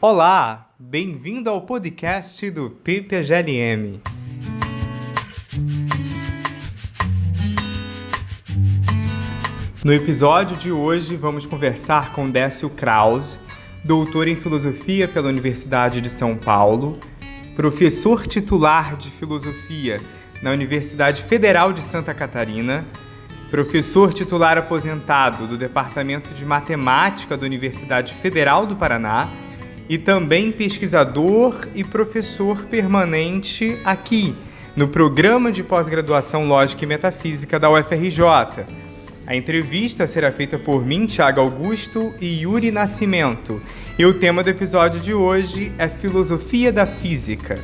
Olá, bem-vindo ao podcast do PPGLM. No episódio de hoje, vamos conversar com Décio Krause, doutor em Filosofia pela Universidade de São Paulo, professor titular de Filosofia na Universidade Federal de Santa Catarina, professor titular aposentado do Departamento de Matemática da Universidade Federal do Paraná e também pesquisador e professor permanente aqui, no Programa de Pós-Graduação Lógica e Metafísica da UFRJ. A entrevista será feita por mim, Thiago Augusto e Yuri Nascimento. E o tema do episódio de hoje é Filosofia da Física.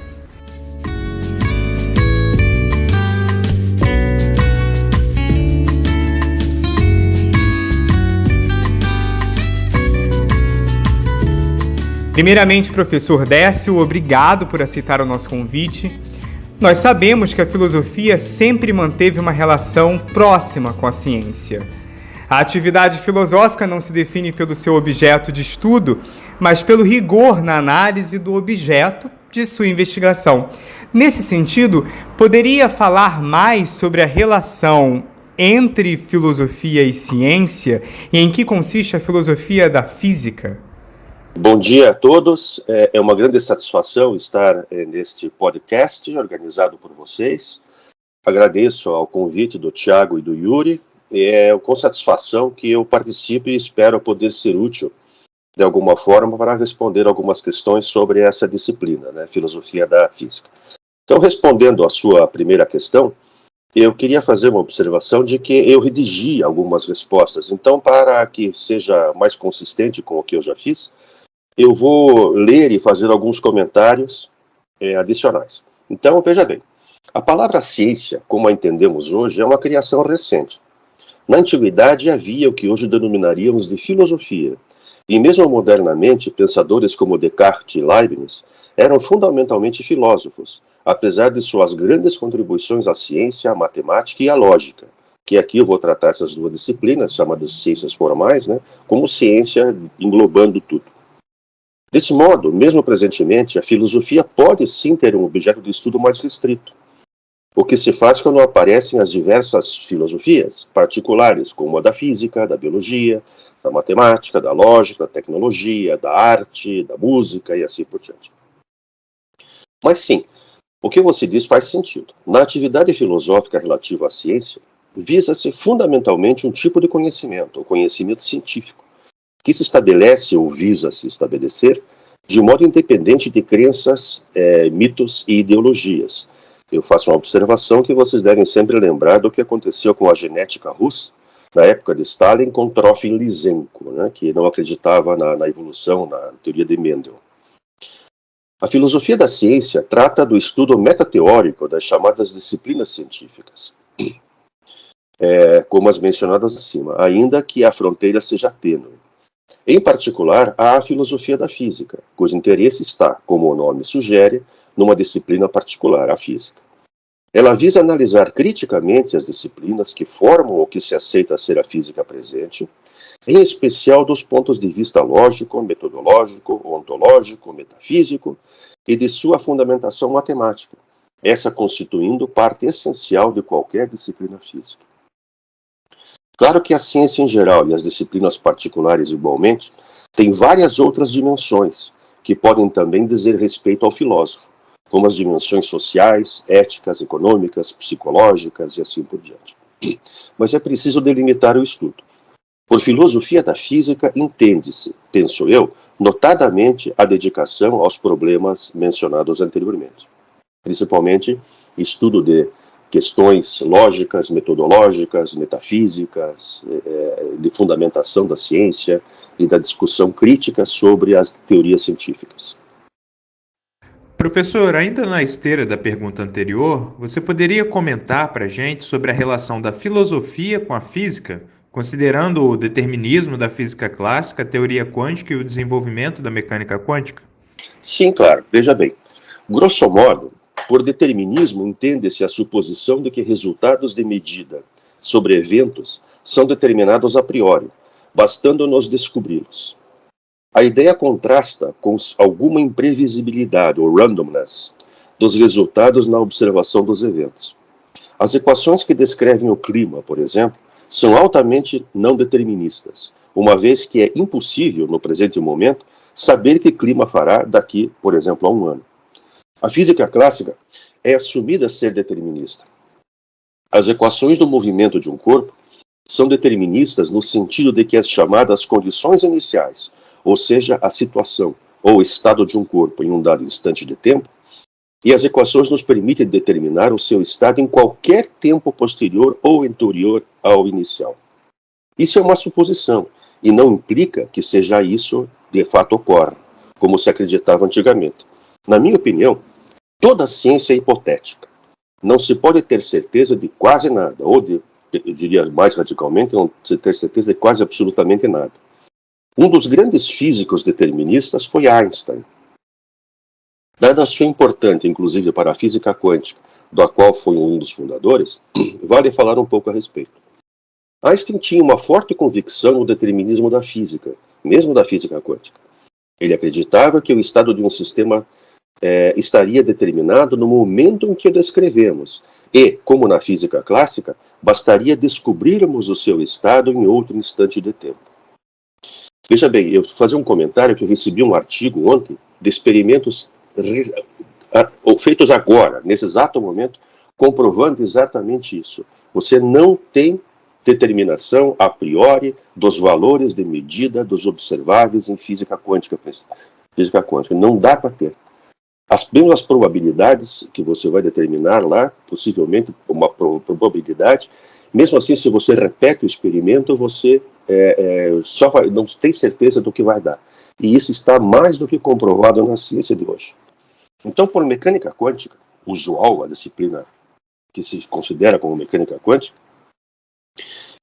Primeiramente, professor Décio, obrigado por aceitar o nosso convite. Nós sabemos que a filosofia sempre manteve uma relação próxima com a ciência. A atividade filosófica não se define pelo seu objeto de estudo, mas pelo rigor na análise do objeto de sua investigação. Nesse sentido, poderia falar mais sobre a relação entre filosofia e ciência e em que consiste a filosofia da física? Bom dia a todos, é uma grande satisfação estar neste podcast organizado por vocês. Agradeço ao convite do Thiago e do Yuri, é com satisfação que eu participe e espero poder ser útil de alguma forma para responder algumas questões sobre essa disciplina, né, Filosofia da Física. Então, respondendo à sua primeira questão, eu queria fazer uma observação de que eu redigi algumas respostas, então para que seja mais consistente com o que eu já fiz, eu vou ler e fazer alguns comentários adicionais. Então, veja bem, a palavra ciência, como a entendemos hoje, é uma criação recente. Na antiguidade havia o que hoje denominaríamos de filosofia, e mesmo modernamente, pensadores como Descartes e Leibniz eram fundamentalmente filósofos, apesar de suas grandes contribuições à ciência, à matemática e à lógica, que aqui eu vou tratar essas duas disciplinas, chamadas ciências formais, né, como ciência englobando tudo. Desse modo, mesmo presentemente, a filosofia pode sim ter um objeto de estudo mais restrito. O que se faz quando aparecem as diversas filosofias particulares, como a da física, da biologia, da matemática, da lógica, da tecnologia, da arte, da música e assim por diante. Mas sim, o que você diz faz sentido. Na atividade filosófica relativa à ciência, visa-se fundamentalmente um tipo de conhecimento, o conhecimento científico, que se estabelece ou visa se estabelecer de modo independente de crenças, mitos e ideologias. Eu faço uma observação que vocês devem sempre lembrar do que aconteceu com a genética russa, na época de Stalin, com Trofim Lysenko, né, que não acreditava na evolução, na teoria de Mendel. A filosofia da ciência trata do estudo metateórico das chamadas disciplinas científicas, como as mencionadas acima, ainda que a fronteira seja tênue. Em particular, há a filosofia da física, cujo interesse está, como o nome sugere, numa disciplina particular, a física. Ela visa analisar criticamente as disciplinas que formam o que se aceita ser a física presente, em especial dos pontos de vista lógico, metodológico, ontológico, metafísico e de sua fundamentação matemática, essa constituindo parte essencial de qualquer disciplina física. Claro que a ciência em geral e as disciplinas particulares igualmente têm várias outras dimensões que podem também dizer respeito ao filósofo, como as dimensões sociais, éticas, econômicas, psicológicas e assim por diante. Mas é preciso delimitar o estudo. Por filosofia da física entende-se, penso eu, notadamente a dedicação aos problemas mencionados anteriormente, principalmente estudo de questões lógicas, metodológicas, metafísicas, de fundamentação da ciência e da discussão crítica sobre as teorias científicas. Professor, ainda na esteira da pergunta anterior, você poderia comentar para a gente sobre a relação da filosofia com a física, considerando o determinismo da física clássica, a teoria quântica e o desenvolvimento da mecânica quântica? Sim, claro. Veja bem. Grosso modo, por determinismo, entende-se a suposição de que resultados de medida sobre eventos são determinados a priori, bastando-nos descobri-los. A ideia contrasta com alguma imprevisibilidade, ou randomness, dos resultados na observação dos eventos. As equações que descrevem o clima, por exemplo, são altamente não deterministas, uma vez que é impossível, no presente momento, saber que clima fará daqui, por exemplo, a um ano. A física clássica é assumida ser determinista. As equações do movimento de um corpo são deterministas no sentido de que as chamadas condições iniciais, ou seja, a situação ou estado de um corpo em um dado instante de tempo, e as equações nos permitem determinar o seu estado em qualquer tempo posterior ou anterior ao inicial. Isso é uma suposição, e não implica que seja isso de fato ocorre, como se acreditava antigamente. Na minha opinião, toda ciência é hipotética. Não se pode ter certeza de quase nada, ou eu diria mais radicalmente, não se ter certeza de quase absolutamente nada. Um dos grandes físicos deterministas foi Einstein. Dada a sua importância, inclusive para a física quântica, da qual foi um dos fundadores, vale falar um pouco a respeito. Einstein tinha uma forte convicção no determinismo da física, mesmo da física quântica. Ele acreditava que o estado de um sistema estaria determinado no momento em que o descrevemos, e, como na física clássica, bastaria descobrirmos o seu estado em outro instante de tempo. Veja bem, eu vou fazer um comentário que eu recebi um artigo ontem de experimentos feitos agora, nesse exato momento, comprovando exatamente isso. Você não tem determinação a priori dos valores de medida dos observáveis em física quântica. Não dá para ter. As mesmas probabilidades que você vai determinar lá, possivelmente uma probabilidade, mesmo assim, se você repete o experimento, você não tem certeza do que vai dar. E isso está mais do que comprovado na ciência de hoje. Então, por mecânica quântica, usual, a disciplina que se considera como mecânica quântica,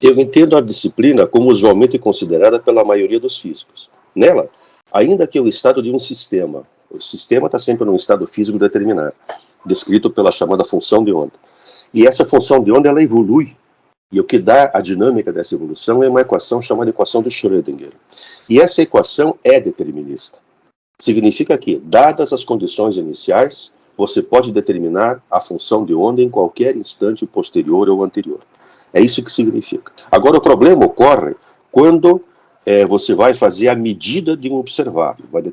eu entendo a disciplina como usualmente considerada pela maioria dos físicos. Nela, ainda que o estado de um sistema, o sistema está sempre num estado físico determinado, descrito pela chamada função de onda. E essa função de onda, ela evolui. E o que dá a dinâmica dessa evolução é uma equação chamada equação de Schrödinger. E essa equação é determinista. Significa que, dadas as condições iniciais, você pode determinar a função de onda em qualquer instante posterior ou anterior. É isso que significa. Agora, o problema ocorre quando você vai fazer a medida de um observável. Vai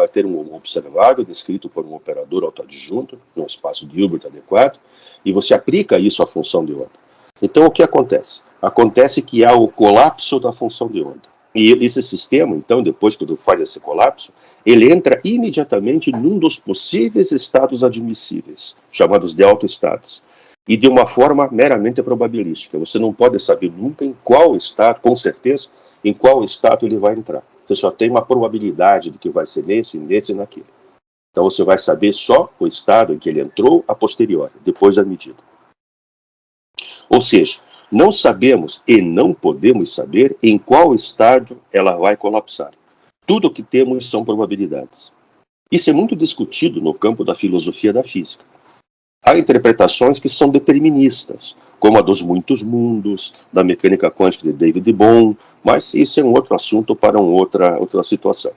ter um observável descrito por um operador autoadjunto, num espaço de Hilbert adequado, e você aplica isso à função de onda. Então, o que acontece? Acontece que há o colapso da função de onda. E esse sistema, então, depois que faz esse colapso, ele entra imediatamente num dos possíveis estados admissíveis, chamados de autoestados, e de uma forma meramente probabilística. Você não pode saber nunca em qual estado, com certeza, em qual estado ele vai entrar. Você só tem uma probabilidade de que vai ser nesse e naquele. Então você vai saber só o estado em que ele entrou a posteriori, depois da medida. Ou seja, não sabemos e não podemos saber em qual estágio ela vai colapsar. Tudo o que temos são probabilidades. Isso é muito discutido no campo da filosofia da física. Há interpretações que são deterministas, como a dos muitos mundos, da mecânica quântica de David Bohm, mas isso é um outro assunto para outra situação.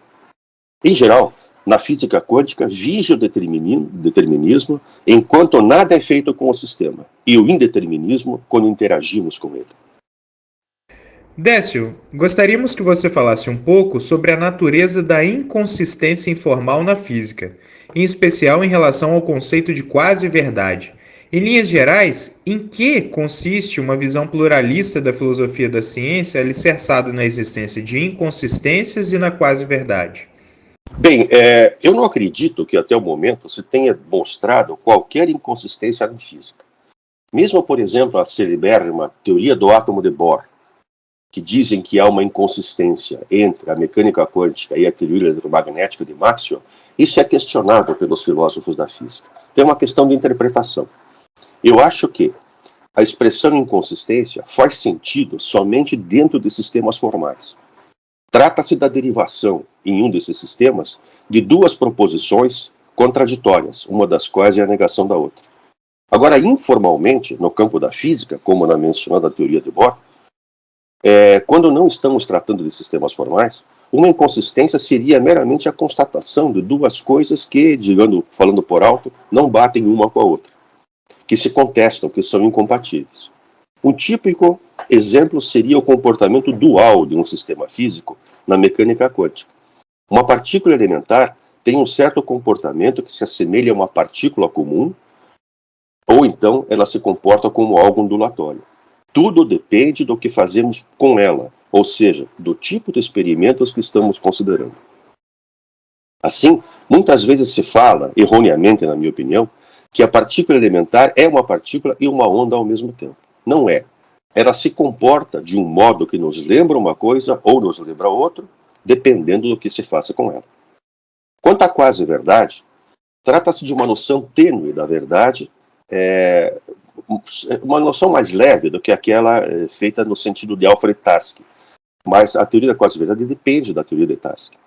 Em geral, na física quântica vige o determinismo enquanto nada é feito com o sistema, e o indeterminismo quando interagimos com ele. Décio, gostaríamos que você falasse um pouco sobre a natureza da inconsistência informal na física, em especial em relação ao conceito de quase-verdade. Em linhas gerais, em que consiste uma visão pluralista da filosofia da ciência alicerçada na existência de inconsistências e na quase-verdade? Bem, eu não acredito que até o momento se tenha mostrado qualquer inconsistência na física. Mesmo, por exemplo, a celebérrima teoria do átomo de Bohr, que dizem que há uma inconsistência entre a mecânica quântica e a teoria eletromagnética de Maxwell, isso é questionado pelos filósofos da física. Tem uma questão de interpretação. Eu acho que a expressão inconsistência faz sentido somente dentro de sistemas formais. Trata-se da derivação, em um desses sistemas, de duas proposições contraditórias, uma das quais é a negação da outra. Agora, informalmente, no campo da física, como na mencionada teoria de Bohr, quando não estamos tratando de sistemas formais, uma inconsistência seria meramente a constatação de duas coisas que, falando por alto, não batem uma com a outra, que se contestam, que são incompatíveis. Um típico exemplo seria o comportamento dual de um sistema físico na mecânica quântica. Uma partícula elementar tem um certo comportamento que se assemelha a uma partícula comum, ou então ela se comporta como algo ondulatório. Tudo depende do que fazemos com ela, ou seja, do tipo de experimentos que estamos considerando. Assim, muitas vezes se fala, erroneamente na minha opinião, que a partícula elementar é uma partícula e uma onda ao mesmo tempo. Não é. Ela se comporta de um modo que nos lembra uma coisa ou nos lembra outra, dependendo do que se faça com ela. Quanto à quase verdade, trata-se de uma noção tênue da verdade, uma noção mais leve do que aquela feita no sentido de Alfred Tarski. Mas a teoria da quase-verdade depende da teoria de Tarski.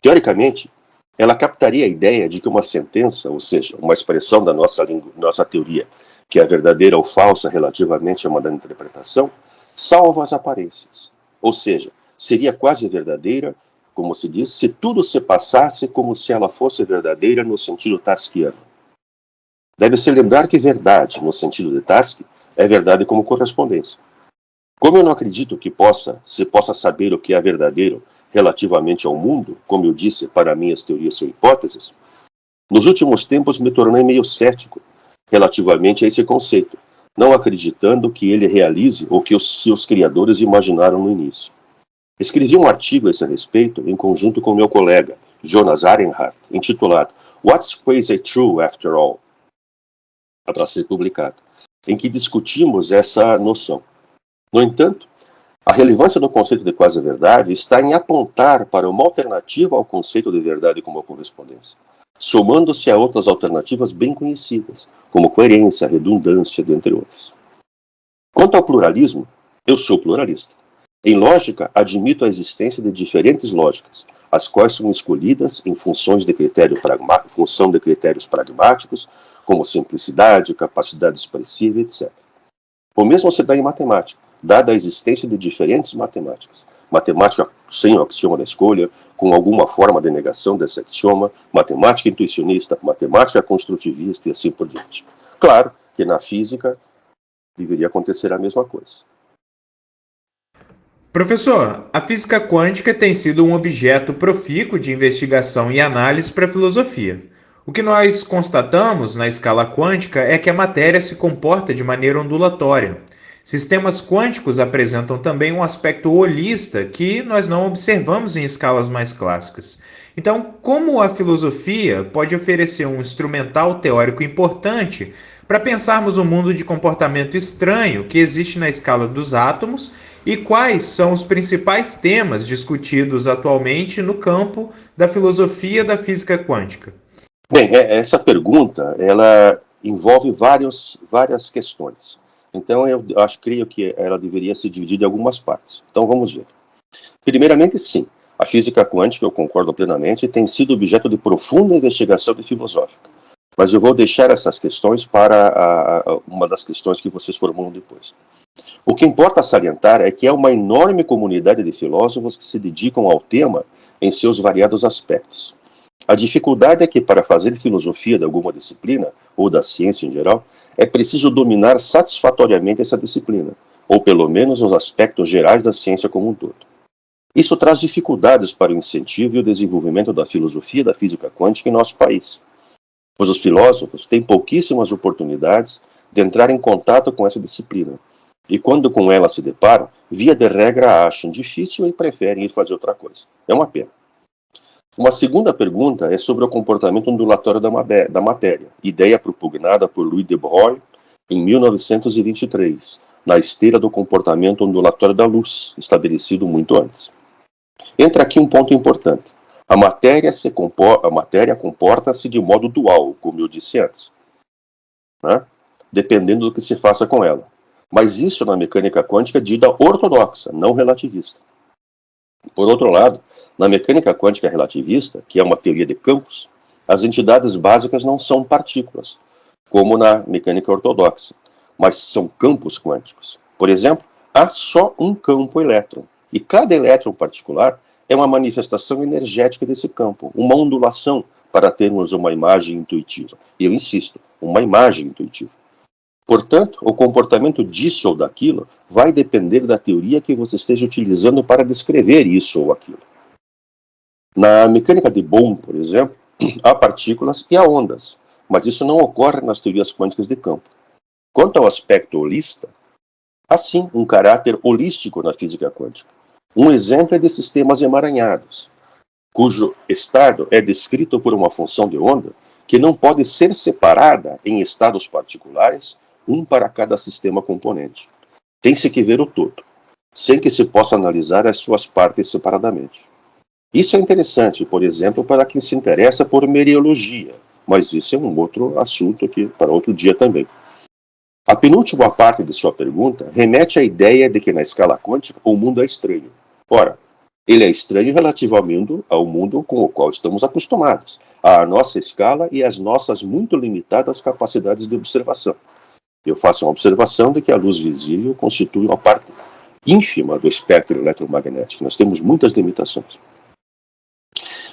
Teoricamente, ela captaria a ideia de que uma sentença, ou seja, uma expressão da nossa teoria, que é verdadeira ou falsa relativamente a uma dada interpretação, salva as aparências. Ou seja, seria quase verdadeira, como se diz, se tudo se passasse como se ela fosse verdadeira no sentido tarskiano. Deve-se lembrar que verdade, no sentido de Tarski, é verdade como correspondência. Como eu não acredito que se possa saber o que é verdadeiro relativamente ao mundo, como eu disse, para mim as teorias são hipóteses, nos últimos tempos me tornei meio cético relativamente a esse conceito, não acreditando que ele realize o que os seus criadores imaginaram no início. Escrevi um artigo a esse respeito em conjunto com meu colega, Jonas Arenhardt, intitulado What's Quasi True After All? Para ser publicado, em que discutimos essa noção. No entanto, a relevância do conceito de quase-verdade está em apontar para uma alternativa ao conceito de verdade como correspondência, somando-se a outras alternativas bem conhecidas, como coerência, redundância, dentre outras. Quanto ao pluralismo, eu sou pluralista. Em lógica, admito a existência de diferentes lógicas, as quais são escolhidas em função de critérios pragmáticos, como simplicidade, capacidade expressiva, etc. O mesmo se dá em matemática, dada a existência de diferentes matemáticas. Matemática sem o axioma da escolha, com alguma forma de negação desse axioma, matemática intuicionista, matemática construtivista e assim por diante. Claro que na física deveria acontecer a mesma coisa. Professor, a física quântica tem sido um objeto profícuo de investigação e análise para a filosofia. O que nós constatamos na escala quântica é que a matéria se comporta de maneira ondulatória. Sistemas quânticos apresentam também um aspecto holista que nós não observamos em escalas mais clássicas. Então, como a filosofia pode oferecer um instrumental teórico importante para pensarmos o mundo de comportamento estranho que existe na escala dos átomos e quais são os principais temas discutidos atualmente no campo da filosofia da física quântica? Bem, essa pergunta, ela envolve várias questões. Então, eu creio que ela deveria ser dividida em algumas partes. Então, vamos ver. Primeiramente, sim, a física quântica, eu concordo plenamente, tem sido objeto de profunda investigação filosófica. Mas eu vou deixar essas questões para uma das questões que vocês formulam depois. O que importa salientar é que é uma enorme comunidade de filósofos que se dedicam ao tema em seus variados aspectos. A dificuldade é que, para fazer filosofia de alguma disciplina, ou da ciência em geral, é preciso dominar satisfatoriamente essa disciplina, ou pelo menos os aspectos gerais da ciência como um todo. Isso traz dificuldades para o incentivo e o desenvolvimento da filosofia da física quântica em nosso país, pois os filósofos têm pouquíssimas oportunidades de entrar em contato com essa disciplina, e quando com ela se deparam, via de regra a acham difícil e preferem ir fazer outra coisa. É uma pena. Uma segunda pergunta é sobre o comportamento ondulatório da matéria, ideia propugnada por Louis de Broglie em 1923, na esteira do comportamento ondulatório da luz, estabelecido muito antes. Entra aqui um ponto importante. A matéria comporta-se de modo dual, como eu disse antes, né? Dependendo do que se faça com ela. Mas isso na mecânica quântica é dita ortodoxa, não relativista. Por outro lado, na mecânica quântica relativista, que é uma teoria de campos, as entidades básicas não são partículas, como na mecânica ortodoxa, mas são campos quânticos. Por exemplo, há só um campo elétron, e cada elétron particular é uma manifestação energética desse campo, uma ondulação para termos uma imagem intuitiva. E eu insisto, uma imagem intuitiva. Portanto, o comportamento disso ou daquilo vai depender da teoria que você esteja utilizando para descrever isso ou aquilo. Na mecânica de Bohm, por exemplo, há partículas e há ondas, mas isso não ocorre nas teorias quânticas de campo. Quanto ao aspecto holista, há sim um caráter holístico na física quântica. Um exemplo é de sistemas emaranhados, cujo estado é descrito por uma função de onda que não pode ser separada em estados particulares, um para cada sistema componente. Tem-se que ver o todo, sem que se possa analisar as suas partes separadamente. Isso é interessante, por exemplo, para quem se interessa por mereologia, mas isso é um outro assunto aqui para outro dia também. A penúltima parte de sua pergunta remete à ideia de que na escala quântica o mundo é estranho. Ora, ele é estranho relativamente ao mundo com o qual estamos acostumados, à nossa escala e às nossas muito limitadas capacidades de observação. Eu faço uma observação de que a luz visível constitui uma parte ínfima do espectro eletromagnético. Nós temos muitas limitações.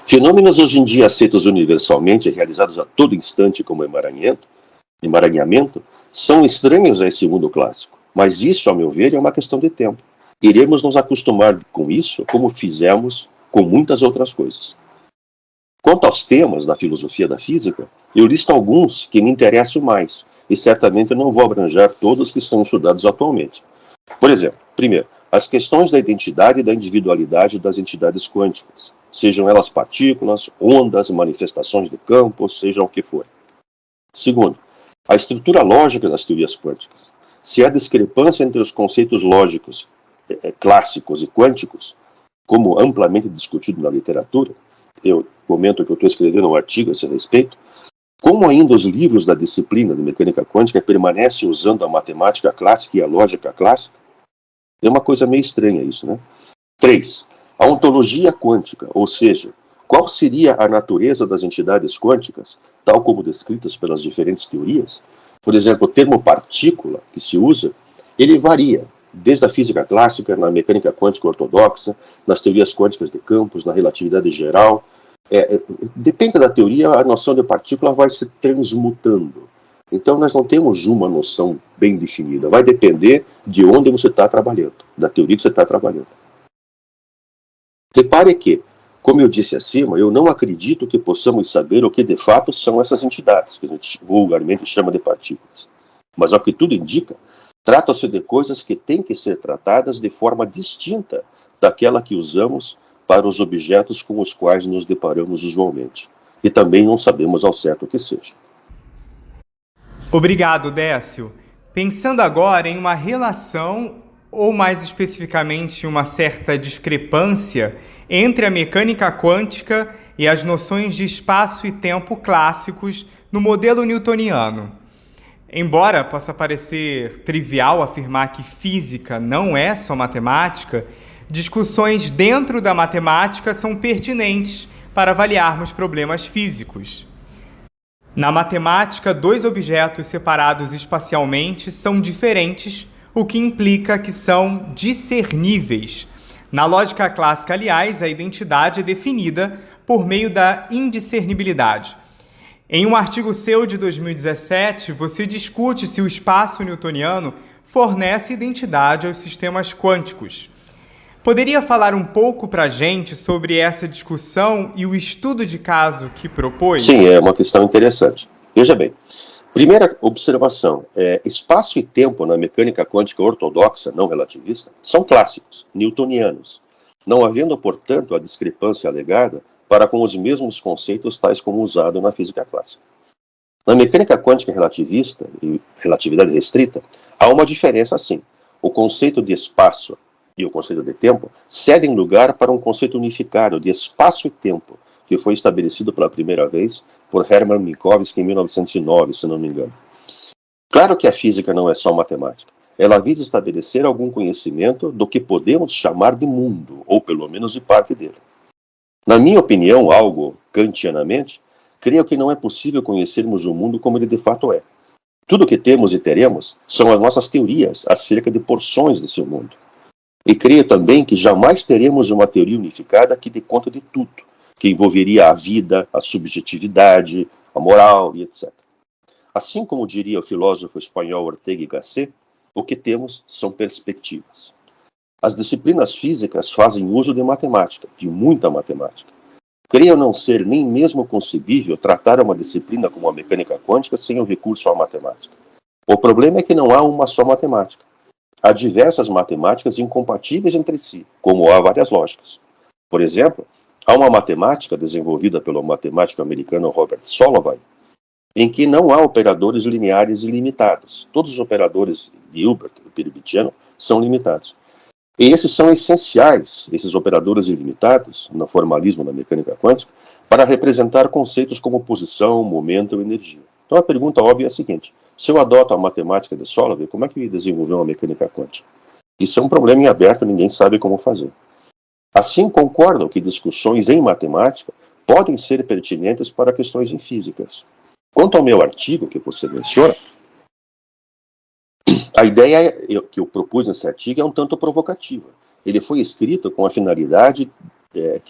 Fenômenos hoje em dia aceitos universalmente e realizados a todo instante como emaranhamento, são estranhos a esse mundo clássico. Mas isso, ao meu ver, é uma questão de tempo. Iremos nos acostumar com isso como fizemos com muitas outras coisas. Quanto aos temas da filosofia da física, eu listo alguns que me interessam mais, e certamente não vou abranger todos que são estudados atualmente. Por exemplo, primeiro, as questões da identidade e da individualidade das entidades quânticas, sejam elas partículas, ondas, manifestações de campo, sejam o que for. Segundo, a estrutura lógica das teorias quânticas. Se há discrepância entre os conceitos lógicos clássicos e quânticos, como amplamente discutido na literatura, eu comento que eu estou escrevendo um artigo a esse respeito, como ainda os livros da disciplina de mecânica quântica permanecem usando a matemática clássica e a lógica clássica, é uma coisa meio estranha isso, né? 3. A ontologia quântica, ou seja, qual seria a natureza das entidades quânticas, tal como descritas pelas diferentes teorias? Por exemplo, o termo partícula que se usa, ele varia, desde a física clássica, na mecânica quântica ortodoxa, nas teorias quânticas de campos, na relatividade geral. Depende da teoria, a noção de partícula vai se transmutando. Então, nós não temos uma noção bem definida. Vai depender de onde você está trabalhando, da teoria que você está trabalhando. Repare que, como eu disse acima, eu não acredito que possamos saber o que de fato são essas entidades, que a gente vulgarmente chama de partículas. Mas, ao que tudo indica, trata-se de coisas que têm que ser tratadas de forma distinta daquela que usamos para os objetos com os quais nos deparamos usualmente. E também não sabemos ao certo o que seja. Obrigado, Décio. Pensando agora em uma relação, ou mais especificamente uma certa discrepância, entre a mecânica quântica e as noções de espaço e tempo clássicos no modelo newtoniano. Embora possa parecer trivial afirmar que física não é só matemática, discussões dentro da matemática são pertinentes para avaliarmos problemas físicos. Na matemática, dois objetos separados espacialmente são diferentes, o que implica que são discerníveis. Na lógica clássica, aliás, a identidade é definida por meio da indiscernibilidade. Em um artigo seu de 2017, você discute se o espaço newtoniano fornece identidade aos sistemas quânticos. Poderia falar um pouco para a gente sobre essa discussão e o estudo de caso que propôs? Sim, é uma questão interessante. Veja bem, primeira observação, espaço e tempo na mecânica quântica ortodoxa, não relativista, são clássicos, newtonianos, não havendo, portanto, a discrepância alegada para com os mesmos conceitos tais como usado na física clássica. Na mecânica quântica relativista e relatividade restrita, há uma diferença sim. O conceito de espaço e o conceito de tempo cedem lugar para um conceito unificado de espaço e tempo, que foi estabelecido pela primeira vez por Hermann Minkowski em 1909, se não me engano. Claro que a física não é só matemática. Ela visa estabelecer algum conhecimento do que podemos chamar de mundo, ou pelo menos de parte dele. Na minha opinião, algo kantianamente, creio que não é possível conhecermos o mundo como ele de fato é. Tudo o que temos e teremos são as nossas teorias acerca de porções desse mundo. E creio também que jamais teremos uma teoria unificada que dê conta de tudo, que envolveria a vida, a subjetividade, a moral e etc. Assim como diria o filósofo espanhol Ortega y Gasset, o que temos são perspectivas. As disciplinas físicas fazem uso de matemática, de muita matemática. Creio não ser nem mesmo concebível tratar uma disciplina como a mecânica quântica sem o recurso à matemática. O problema é que não há uma só matemática. Há diversas matemáticas incompatíveis entre si, como há várias lógicas. Por exemplo, há uma matemática desenvolvida pelo matemático americano Robert Solovay, em que não há operadores lineares ilimitados. Todos os operadores de Hilbert e Peribitiano são limitados. E esses são essenciais, esses operadores ilimitados, no formalismo da mecânica quântica, para representar conceitos como posição, momento e energia. Então a pergunta óbvia é a seguinte: se eu adoto a matemática de Solovay, como é que desenvolveu uma mecânica quântica? Isso é um problema em aberto, ninguém sabe como fazer. Assim, concordo que discussões em matemática podem ser pertinentes para questões em físicas. Quanto ao meu artigo que você menciona, a ideia que eu propus nesse artigo é um tanto provocativa. Ele foi escrito com a finalidade de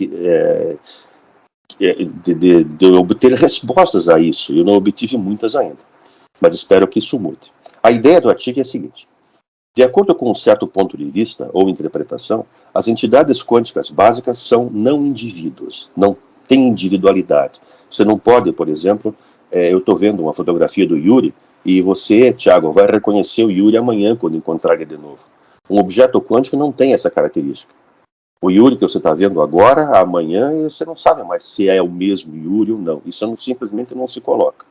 obter respostas a isso. Eu não obtive muitas ainda, mas espero que isso mude. A ideia do artigo é a seguinte: de acordo com um certo ponto de vista ou interpretação, as entidades quânticas básicas são não indivíduos, não têm individualidade. Você não pode, por exemplo, eu estou vendo uma fotografia do Yuri, e você, Tiago, vai reconhecer o Yuri amanhã quando encontrar ele de novo. Um objeto quântico não tem essa característica. O Yuri que você está vendo agora, amanhã, você não sabe mais se é o mesmo Yuri ou não. Isso simplesmente não se coloca.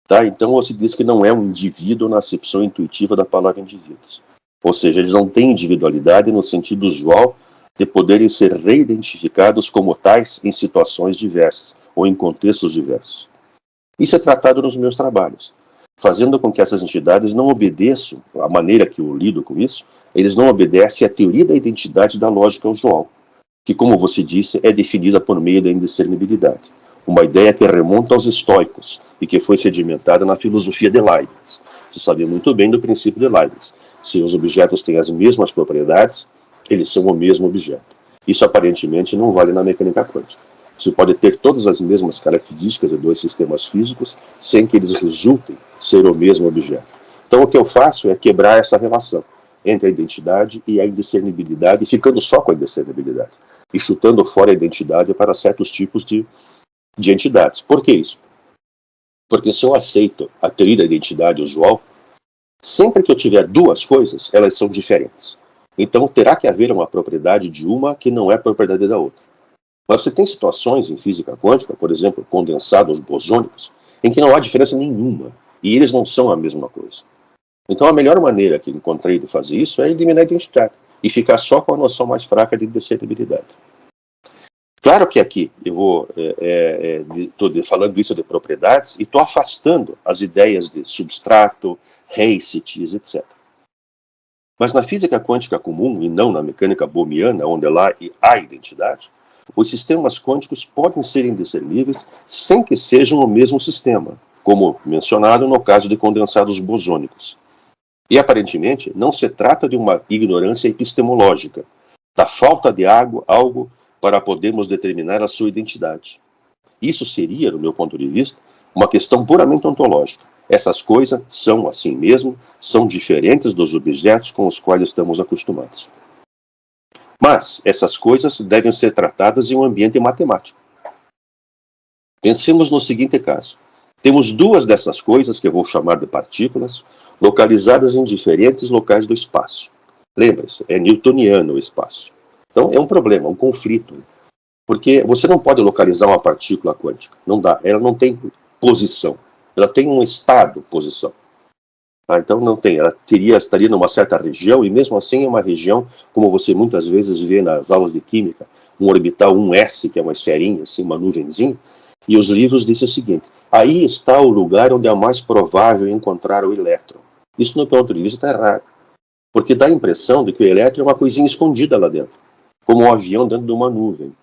Tá? Então você diz que não é um indivíduo na acepção intuitiva da palavra indivíduos. Ou seja, eles não têm individualidade no sentido usual de poderem ser reidentificados como tais em situações diversas ou em contextos diversos. Isso é tratado nos meus trabalhos, fazendo com que essas entidades não obedeçam, a maneira que eu lido com isso, eles não obedecem à teoria da identidade da lógica usual, que, como você disse, é definida por meio da indiscernibilidade. Uma ideia que remonta aos estoicos e que foi sedimentada na filosofia de Leibniz. Você sabe muito bem do princípio de Leibniz. Se os objetos têm as mesmas propriedades, eles são o mesmo objeto. Isso aparentemente não vale na mecânica quântica. Você pode ter todas as mesmas características de dois sistemas físicos sem que eles resultem ser o mesmo objeto. Então o que eu faço é quebrar essa relação entre a identidade e a indiscernibilidade, ficando só com a indiscernibilidade e chutando fora a identidade para certos tipos de entidades. Por que isso? Porque se eu aceito a teoria da identidade usual, sempre que eu tiver duas coisas, elas são diferentes. Então terá que haver uma propriedade de uma que não é propriedade da outra. Mas você tem situações em física quântica, por exemplo, condensados bosônicos, em que não há diferença nenhuma, e eles não são a mesma coisa. Então a melhor maneira que encontrei de fazer isso é eliminar a identidade, e ficar só com a noção mais fraca de indiscernibilidade. Claro que aqui eu estou falando isso de propriedades, e estou afastando as ideias de substrato, reincities, etc. Mas na física quântica comum, e não na mecânica bohmiana, onde lá há identidade, os sistemas quânticos podem ser indiscerníveis sem que sejam o mesmo sistema, como mencionado no caso de condensados bosônicos. E aparentemente não se trata de uma ignorância epistemológica, da falta de algo para podermos determinar a sua identidade. Isso seria, do meu ponto de vista, uma questão puramente ontológica. Essas coisas são assim mesmo, são diferentes dos objetos com os quais estamos acostumados. Mas essas coisas devem ser tratadas em um ambiente matemático. Pensemos no seguinte caso. Temos duas dessas coisas, que eu vou chamar de partículas, localizadas em diferentes locais do espaço. Lembre-se, é newtoniano o espaço. Então é um problema, um conflito. Porque você não pode localizar uma partícula quântica. Não dá. Ela não tem posição. Ela tem um estado, posição. Então não tem, ela estaria numa certa região, e mesmo assim é uma região, como você muitas vezes vê nas aulas de química, um orbital 1s, que é uma esferinha, assim, uma nuvenzinha, e os livros dizem o seguinte: aí está o lugar onde é mais provável encontrar o elétron. Isso, no ponto de vista, está errado, porque dá a impressão de que o elétron é uma coisinha escondida lá dentro, como um avião dentro de uma nuvem.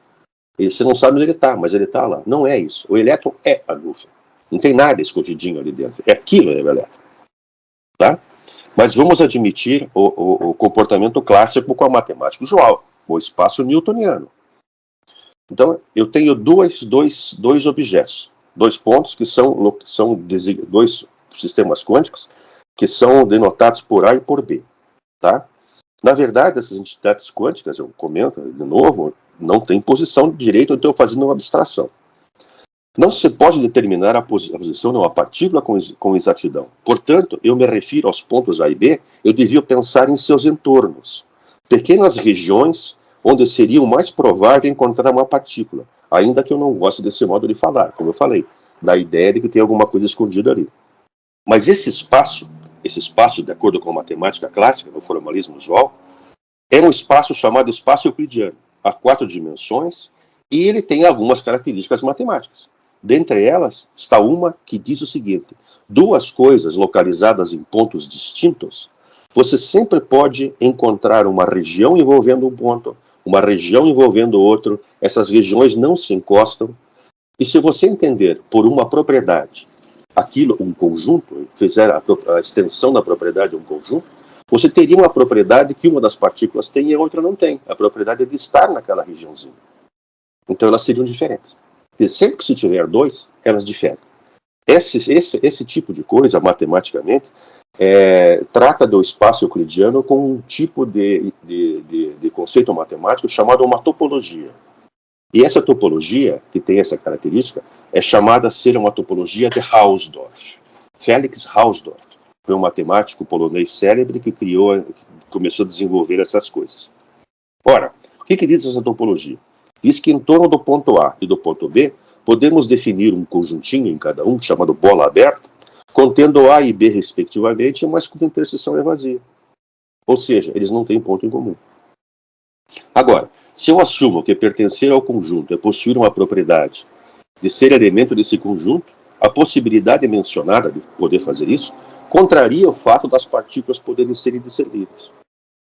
E você não sabe onde ele está, mas ele está lá. Não é isso. O elétron é a nuvem. Não tem nada escondidinho ali dentro. Aquilo é o elétron. Tá? Mas vamos admitir o comportamento clássico com a matemática usual, o espaço newtoniano. Então, eu tenho dois objetos, 2 pontos que são dois sistemas quânticos que são denotados por A e por B. Tá? Na verdade, essas entidades quânticas, eu comento de novo, não tem posição de direito, então eu estou fazendo uma abstração. Não se pode determinar a posição de uma partícula com exatidão. Portanto, eu me refiro aos pontos A e B, eu devia pensar em seus entornos. Pequenas regiões onde seria o mais provável encontrar uma partícula, ainda que eu não goste desse modo de falar, como eu falei, da ideia de que tem alguma coisa escondida ali. Mas esse espaço, de acordo com a matemática clássica, no formalismo usual, é um espaço chamado espaço euclidiano, há 4 dimensões, e ele tem algumas características matemáticas. Dentre elas, está uma que diz o seguinte: 2 coisas localizadas em pontos distintos, você sempre pode encontrar uma região envolvendo um ponto, uma região envolvendo outro, essas regiões não se encostam, e se você entender por uma propriedade aquilo, um conjunto, fizer a extensão da propriedade um conjunto, você teria uma propriedade que uma das partículas tem e a outra não tem. A propriedade é de estar naquela regiãozinha. Então elas seriam diferentes. E sempre que se tiver 2, elas diferem. Esse tipo de coisa, matematicamente, trata do espaço euclidiano com um tipo de conceito matemático chamado uma topologia. E essa topologia, que tem essa característica, é chamada a ser uma topologia de Hausdorff. Felix Hausdorff foi um matemático polonês célebre que começou a desenvolver essas coisas. Ora, o que diz essa topologia? Diz que em torno do ponto A e do ponto B, podemos definir um conjuntinho em cada um, chamado bola aberta, contendo A e B respectivamente, mas cuja interseção é vazia. Ou seja, eles não têm ponto em comum. Agora, se eu assumo que pertencer ao conjunto é possuir uma propriedade de ser elemento desse conjunto, a possibilidade mencionada de poder fazer isso contraria o fato das partículas poderem serem discernidas.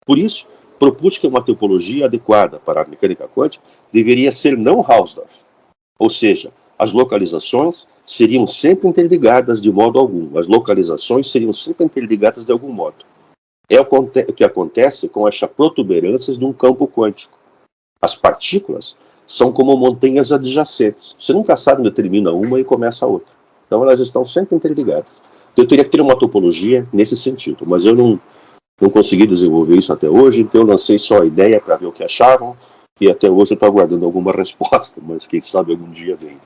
Por isso, propus que uma topologia adequada para a mecânica quântica deveria ser não Hausdorff, ou seja, as localizações seriam sempre interligadas de modo algum, as localizações seriam sempre interligadas de algum modo. É o que acontece com as protuberâncias de um campo quântico. As partículas são como montanhas adjacentes. Você nunca sabe onde termina uma e começa a outra. Então elas estão sempre interligadas. Eu teria que ter uma topologia nesse sentido, mas eu não consegui desenvolver isso até hoje, então eu lancei só a ideia para ver o que achavam, e até hoje eu estou aguardando alguma resposta, mas quem sabe algum dia vem.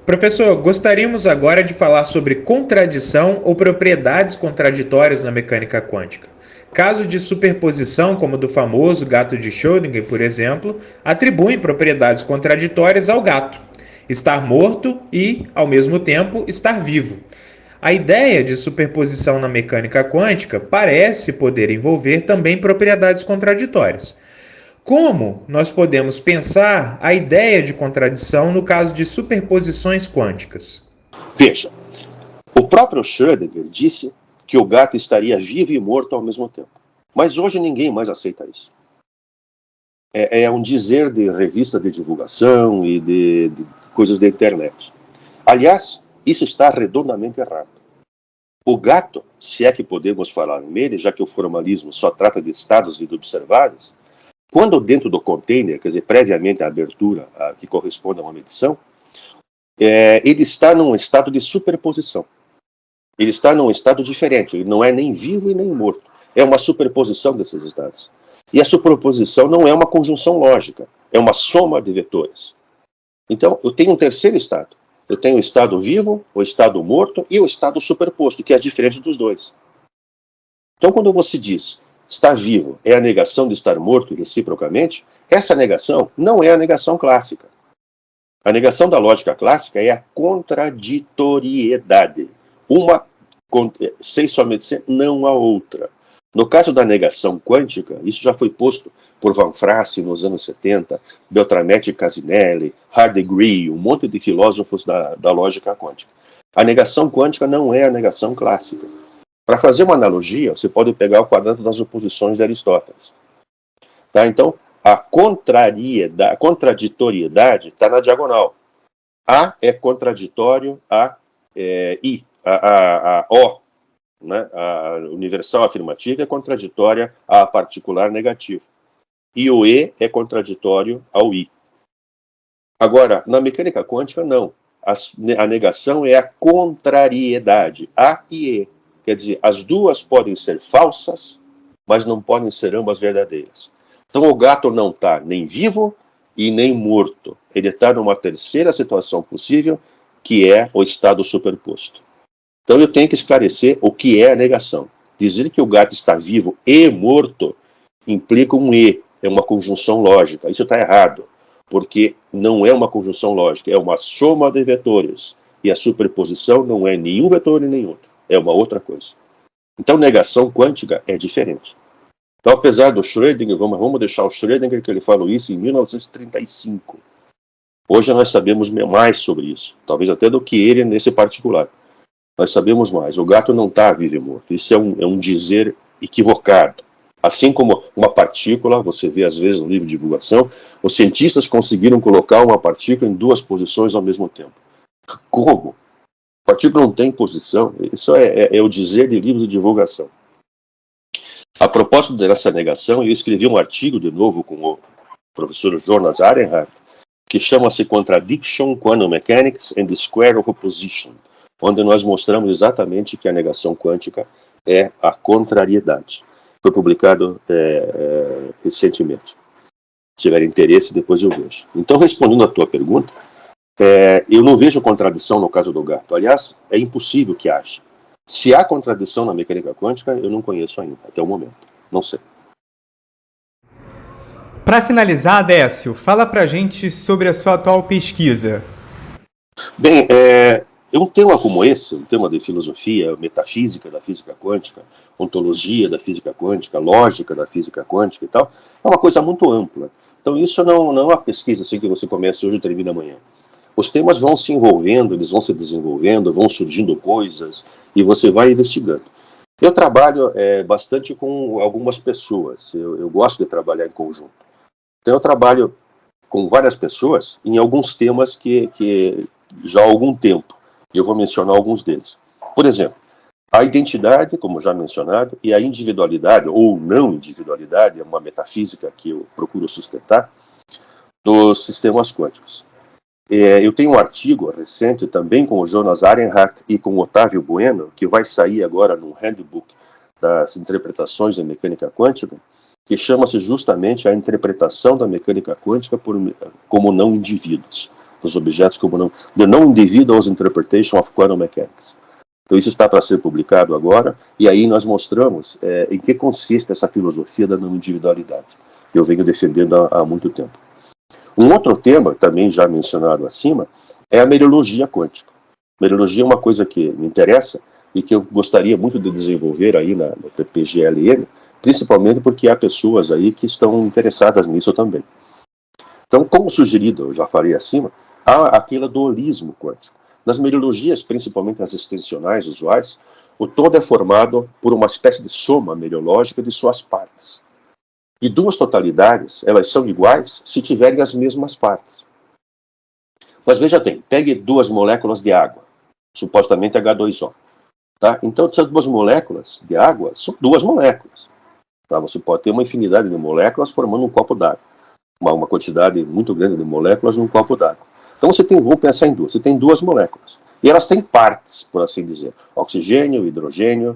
Professor, gostaríamos agora de falar sobre contradição ou propriedades contraditórias na mecânica quântica. Casos de superposição, como o do famoso gato de Schrödinger, por exemplo, atribuem propriedades contraditórias ao gato: estar morto e, ao mesmo tempo, estar vivo. A ideia de superposição na mecânica quântica parece poder envolver também propriedades contraditórias. Como nós podemos pensar a ideia de contradição no caso de superposições quânticas? Veja, o próprio Schrödinger disse que o gato estaria vivo e morto ao mesmo tempo. Mas hoje ninguém mais aceita isso. É um dizer de revista de divulgação e de coisas da internet. Aliás, isso está redondamente errado. O gato, se é que podemos falar nele, já que o formalismo só trata de estados observáveis, quando dentro do container, quer dizer, previamente à abertura que corresponde a uma medição, ele está num estado de superposição. Ele está num estado diferente, ele não é nem vivo e nem morto. É uma superposição desses estados. E a superposição não é uma conjunção lógica, é uma soma de vetores. Então, eu tenho um terceiro estado. Eu tenho o estado vivo, o estado morto e o estado superposto, que é diferente dos dois. Então, quando você diz estar vivo é a negação de estar morto reciprocamente, essa negação não é a negação clássica. A negação da lógica clássica é a contraditoriedade. Uma sem somente ser, não a outra. No caso da negação quântica, isso já foi posto por Van Fraasse nos anos 70, Beltrametti e Casinelli, Hardy-Green, um monte de filósofos da lógica quântica. A negação quântica não é a negação clássica. Para fazer uma analogia, você pode pegar o quadrado das oposições de Aristóteles. Tá? Então, a contraditoriedade está na diagonal. A é contraditório a I, a O. né? A universal afirmativa é contraditória à particular negativa. E o E é contraditório ao I. Agora, na mecânica quântica, não. A negação é a contrariedade, A e E. Quer dizer, as duas podem ser falsas, mas não podem ser ambas verdadeiras. Então, o gato não está nem vivo e nem morto. Ele está numa terceira situação possível, que é o estado superposto. Então, eu tenho que esclarecer o que é a negação. Dizer que o gato está vivo e morto implica um E, é uma conjunção lógica. Isso está errado, porque não é uma conjunção lógica, é uma soma de vetores. E a superposição não é nenhum vetor e nem outro, é uma outra coisa. Então, negação quântica é diferente. Então, apesar do Schrödinger, vamos deixar o Schrödinger, que ele falou isso em 1935. Hoje nós sabemos mais sobre isso, talvez até do que ele nesse particular. Nós sabemos mais. O gato não está vivo e morto. Isso é um dizer equivocado. Assim como uma partícula, você vê às vezes no livro de divulgação, os cientistas conseguiram colocar uma partícula em duas posições ao mesmo tempo. Como? A partícula não tem posição. Isso é o dizer de livro de divulgação. A propósito dessa negação, eu escrevi um artigo de novo com o professor Jonas Arenhardt, que chama-se Contradiction, Quantum Mechanics and the Square of Opposition, onde nós mostramos exatamente que a negação quântica é a contrariedade. Foi publicado recentemente. Se tiver interesse, depois eu vejo. Então, respondendo à tua pergunta, eu não vejo contradição no caso do gato. Aliás, é impossível que haja. Se há contradição na mecânica quântica, eu não conheço ainda, até o momento. Não sei. Para finalizar, Décio, fala pra gente sobre a sua atual pesquisa. Bem, um tema como esse, um tema de filosofia, metafísica da física quântica, ontologia da física quântica, lógica da física quântica e tal, é uma coisa muito ampla. Então isso não é uma pesquisa assim que você começa hoje e termina amanhã. Os temas vão se envolvendo, eles vão se desenvolvendo, vão surgindo coisas e você vai investigando. Eu trabalho bastante com algumas pessoas, eu gosto de trabalhar em conjunto. Então eu trabalho com várias pessoas em alguns temas que já há algum tempo. E eu vou mencionar alguns deles. Por exemplo, a identidade, como já mencionado, e a individualidade, ou não individualidade, é uma metafísica que eu procuro sustentar, dos sistemas quânticos. Eu tenho um artigo recente também com o Jonas Arenhardt e com o Otávio Bueno, que vai sair agora no Handbook das Interpretações da Mecânica Quântica, que chama-se justamente a interpretação da mecânica quântica como não indivíduos, dos objetos como não... The Non-Individuals Interpretation of Quantum Mechanics. Então isso está para ser publicado agora, e aí nós mostramos em que consiste essa filosofia da não individualidade, que eu venho defendendo há muito tempo. Um outro tema, também já mencionado acima, é a mereologia quântica. Mereologia é uma coisa que me interessa e que eu gostaria muito de desenvolver aí no PPGLM, principalmente porque há pessoas aí que estão interessadas nisso também. Então, como sugerido, eu já falei acima, há aquele dualismo quântico. Nas mereologias, principalmente as extensionais usuais, o todo é formado por uma espécie de soma mereológica de suas partes. E duas totalidades, elas são iguais se tiverem as mesmas partes. Mas veja bem, pegue duas moléculas de água, supostamente H2O. Tá? Então, essas duas moléculas de água são duas moléculas. Tá? Você pode ter uma infinidade de moléculas formando um copo d'água. Uma quantidade muito grande de moléculas num copo d'água. Então, vamos pensar em duas. Você tem duas moléculas. E elas têm partes, por assim dizer. Oxigênio, hidrogênio.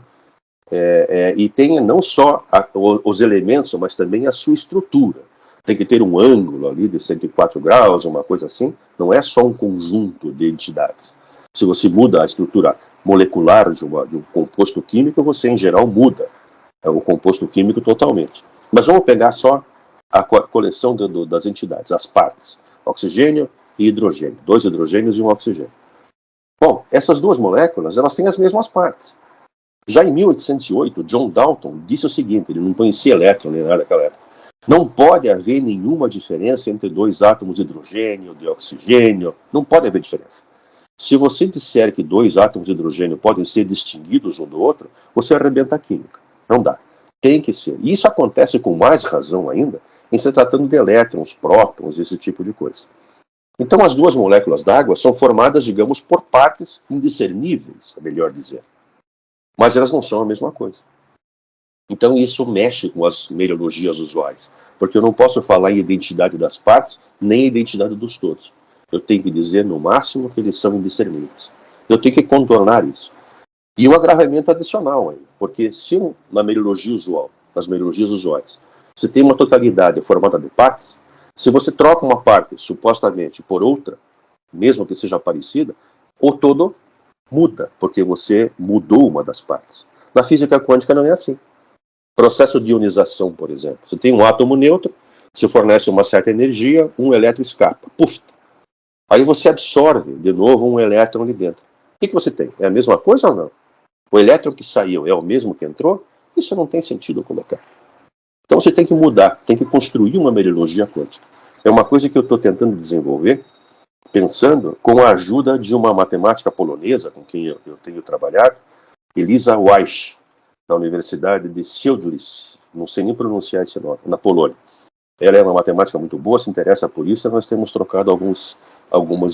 E tem não só os elementos, mas também a sua estrutura. Tem que ter um ângulo ali de 104 graus, uma coisa assim. Não é só um conjunto de entidades. Se você muda a estrutura molecular de um composto químico, você, em geral, muda o composto químico totalmente. Mas vamos pegar só a coleção das entidades, as partes. Oxigênio e hidrogênio. 2 hidrogênios e um oxigênio. Bom, essas duas moléculas, elas têm as mesmas partes. Já em 1808, John Dalton disse o seguinte, ele não conhecia elétron nem nada naquela época. Não pode haver nenhuma diferença entre dois átomos de hidrogênio, de oxigênio. Não pode haver diferença. Se você disser que dois átomos de hidrogênio podem ser distinguidos um do outro, você arrebenta a química. Não dá. Tem que ser. E isso acontece com mais razão ainda em se tratando de elétrons, prótons, esse tipo de coisa. Então, as duas moléculas d'água são formadas, digamos, por partes indiscerníveis, é melhor dizer. mas elas não são a mesma coisa. Então isso mexe com as meliologias usuais, porque eu não posso falar em identidade das partes, nem identidade dos todos. Eu tenho que dizer, no máximo, que eles são indiscerníveis. Eu tenho que contornar isso. E um agravamento adicional ainda, porque se na meliologia usual, nas meliologias usuais, você tem uma totalidade formada de partes, se você troca uma parte, supostamente, por outra, mesmo que seja parecida, o todo muda, porque você mudou uma das partes. Na física quântica não é assim. Processo de ionização, por exemplo. Você tem um átomo neutro, se fornece uma certa energia, um elétron escapa. Puf! Aí você absorve de novo um elétron ali dentro. O que você tem? É a mesma coisa ou não? O elétron que saiu é o mesmo que entrou? Isso não tem sentido colocar. Então você tem que mudar, tem que construir uma meliologia quântica. É uma coisa que eu estou tentando desenvolver, pensando com a ajuda de uma matemática polonesa com quem eu tenho trabalhado, Elisa Weich, da Universidade de Siedlce, não sei nem pronunciar esse nome, na Polônia. Ela é uma matemática muito boa, se interessa por isso, nós temos trocado alguns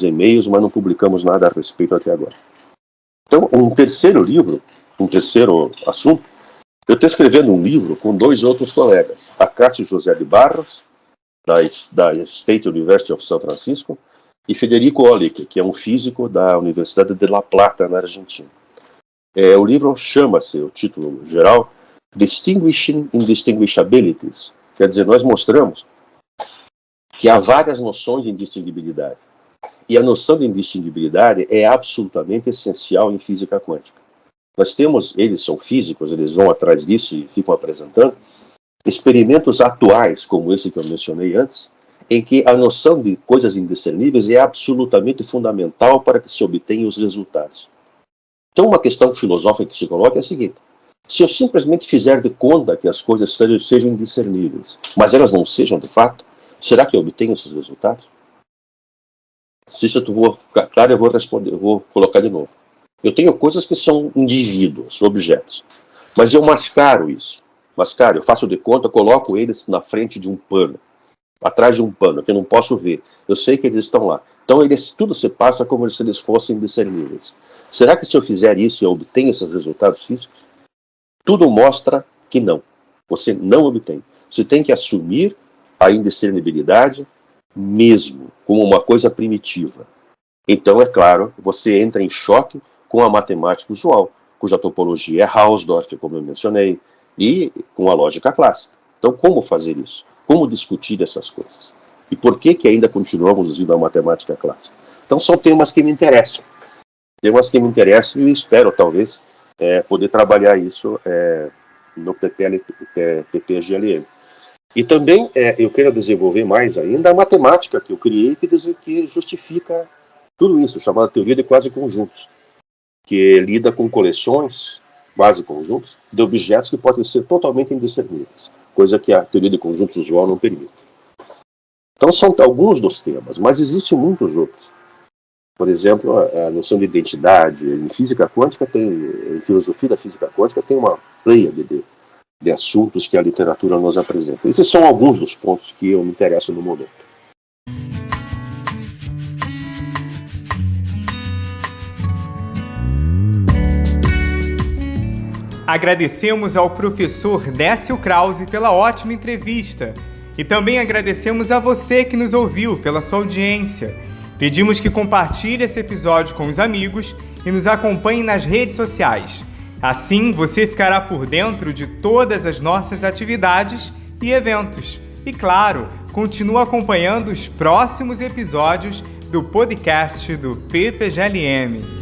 e-mails, mas não publicamos nada a respeito até agora. Então, um terceiro livro, um terceiro assunto, eu estou escrevendo um livro com 2 outros colegas, Acácio José de Barros, da State University of São Francisco, e Federico Olick, que é um físico da Universidade de La Plata, na Argentina. O livro chama-se, o título geral, Distinguishing Indistinguishabilities. Quer dizer, nós mostramos que há várias noções de indistinguibilidade. E a noção de indistinguibilidade é absolutamente essencial em física quântica. Nós temos, eles são físicos, eles vão atrás disso e ficam apresentando, experimentos atuais, como esse que eu mencionei antes, em que a noção de coisas indiscerníveis é absolutamente fundamental para que se obtenham os resultados. Então, uma questão filosófica que se coloca é a seguinte: se eu simplesmente fizer de conta que as coisas sejam indiscerníveis, mas elas não sejam de fato, será que eu obtenho esses resultados? Se isso for ficar claro, eu vou responder, eu vou colocar de novo. Eu tenho coisas que são indivíduos, objetos, mas eu mascaro isso. Eu faço de conta, coloco eles na frente de um pano, atrás de um pano, que eu não posso ver. Eu sei que eles estão lá. Então, tudo se passa como se eles fossem indiscerníveis. Será que se eu fizer isso, eu obtenho esses resultados físicos? Tudo mostra que não. Você não obtém. Você tem que assumir a indiscernibilidade mesmo, como uma coisa primitiva. Então, é claro, você entra em choque com a matemática usual, cuja topologia é Hausdorff, como eu mencionei, e com a lógica clássica. Então, como fazer isso? Como discutir essas coisas? E por que ainda continuamos usando a matemática clássica? Então, são temas que me interessam. Temas que me interessam e eu espero, talvez, poder trabalhar isso no PPGLM. E também eu quero desenvolver mais ainda a matemática que eu criei, que justifica tudo isso, chamada teoria de quase-conjuntos, que lida com coleções, quase-conjuntos, de objetos que podem ser totalmente indiscerníveis, coisa que a teoria de conjuntos usual não permite. Então são alguns dos temas, mas existem muitos outros. Por exemplo, a noção de identidade, em física quântica em filosofia da física quântica tem uma pleia de assuntos que a literatura nos apresenta. Esses são alguns dos pontos que eu me interesso no momento. Agradecemos ao professor Décio Krause pela ótima entrevista e também agradecemos a você que nos ouviu pela sua audiência. Pedimos que compartilhe esse episódio com os amigos e nos acompanhe nas redes sociais. Assim, você ficará por dentro de todas as nossas atividades e eventos. E claro, continua acompanhando os próximos episódios do podcast do PPGLM.